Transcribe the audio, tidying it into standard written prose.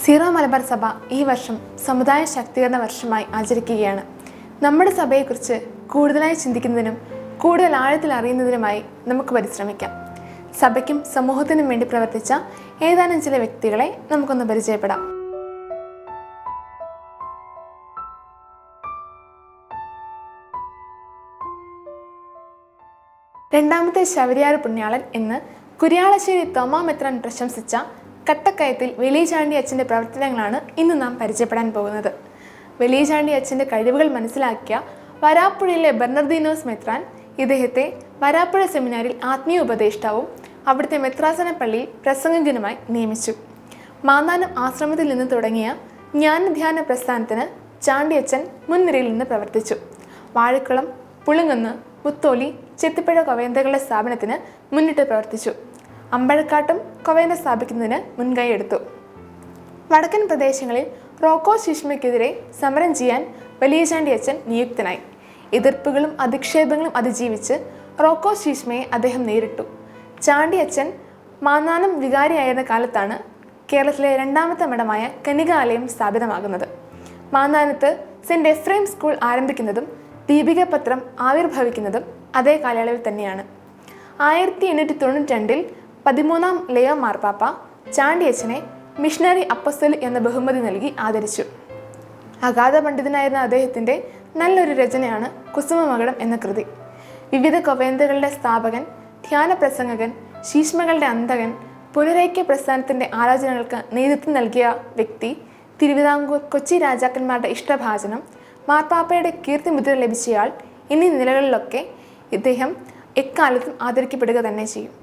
Zero Malabar സഭ ഈ വർഷം സമുദായ ശാക്തീകരണ വർഷമായി ആചരിക്കുകയാണ്. നമ്മുടെ സഭയെക്കുറിച്ച് കൂടുതലായി ചിന്തിക്കുന്നതിനും കൂടുതൽ ആഴത്തിൽ അറിയുന്നതിനുമായി നമുക്ക് പരിശ്രമിക്കാം. സഭയ്ക്കും സമൂഹത്തിനും വേണ്ടി പ്രവർത്തിച്ച ഏതാനും ചില വ്യക്തികളെ നമുക്കൊന്ന് പരിചയപ്പെടാം. രണ്ടാമത്തെ ശബരിയാർ പുണ്യാളൻ എന്ന് കുര്യാളശ്ശേരി തോമാ മെത്രാൻ പ്രശംസിച്ച കട്ടക്കയത്തിൽ വലിയ ചാണ്ടി അച്ഛൻ്റെ പ്രവർത്തനങ്ങളാണ് ഇന്ന് നാം പരിചയപ്പെടാൻ പോകുന്നത്. വലിയ ചാണ്ടി അച്ഛൻ്റെ കഴിവുകൾ മനസ്സിലാക്കിയ വരാപ്പുഴയിലെ ബെർണർദീനോസ് മെത്രാൻ ഇദ്ദേഹത്തെ വരാപ്പുഴ സെമിനാരിൽ ആത്മീയ ഉപദേഷ്ടാവും അവിടുത്തെ മെത്രാസന പള്ളിയിൽ പ്രസംഗകനുമായി നിയമിച്ചു. മാന്നാനം ആശ്രമത്തിൽ നിന്ന് തുടങ്ങിയ ജ്ഞാനധ്യാന പ്രസ്ഥാനത്തിന് ചാണ്ടി അച്ഛൻ മുൻനിരയിൽ നിന്ന് പ്രവർത്തിച്ചു. വാഴക്കുളം, പുളുങ്ങുന്ന്, മുത്തോലി, ചെത്തിപ്പുഴ കൊവേന്തകളുടെ സ്ഥാപനത്തിന് മുന്നിട്ട് പ്രവർത്തിച്ചു. അമ്പഴക്കാട്ടും കൊവേന്ത സ്ഥാപിക്കുന്നതിന് മുൻകൈയെടുത്തു. വടക്കൻ പ്രദേശങ്ങളിൽ റോക്കോ ശീഷ്മയ്ക്കെതിരെ സമരം ചെയ്യാൻ വലിയ ചാണ്ടി അച്ഛൻ നിയുക്തനായി. എതിർപ്പുകളും അധിക്ഷേപങ്ങളും അതിജീവിച്ച് റോക്കോ ശീഷ്മയെ അദ്ദേഹം നേരിട്ടു. ചാണ്ടി അച്ഛൻ മാന്നാനം വികാരിയായിരുന്ന കാലത്താണ് കേരളത്തിലെ രണ്ടാമത്തെ മഠമായ കനികാലയം സ്ഥാപിതമാകുന്നത്. മാന്നാനത്ത് സെന്റ് എഫ്രൈം സ്കൂൾ ആരംഭിക്കുന്നതും ദീപിക പത്രം ആവിർഭവിക്കുന്നതും അതേ കാലയളവിൽ തന്നെയാണ്. 1892 13-ാം ലയോ മാർപ്പാപ്പ ചാണ്ടി അച്ഛനെ മിഷണറി അപ്പസ്തലി എന്ന ബഹുമതി നൽകി ആദരിച്ചു. അഗാധ പണ്ഡിതനായിരുന്ന അദ്ദേഹത്തിൻ്റെ നല്ലൊരു രചനയാണ് കുസുമമകുടം എന്ന കൃതി. വിവിധ കൊവേന്തകളുടെ സ്ഥാപകൻ, ധ്യാന പ്രസംഗകൻ, ശീഷ്മകളുടെ അന്തകൻ, പുനരൈക്യ പ്രസ്ഥാനത്തിൻ്റെ ആലോചനകൾക്ക് നേതൃത്വം നൽകിയ വ്യക്തി, തിരുവിതാംകൂർ, കൊച്ചി രാജാക്കന്മാരുടെ ഇഷ്ടഭാചനം, മാർപ്പാപ്പയുടെ കീർത്തിമുദ്ര ലഭിച്ചയാൾ എന്നീ നിലകളിലൊക്കെ ഇദ്ദേഹം എക്കാലത്തും ആദരിക്കപ്പെടുക തന്നെ ചെയ്യും.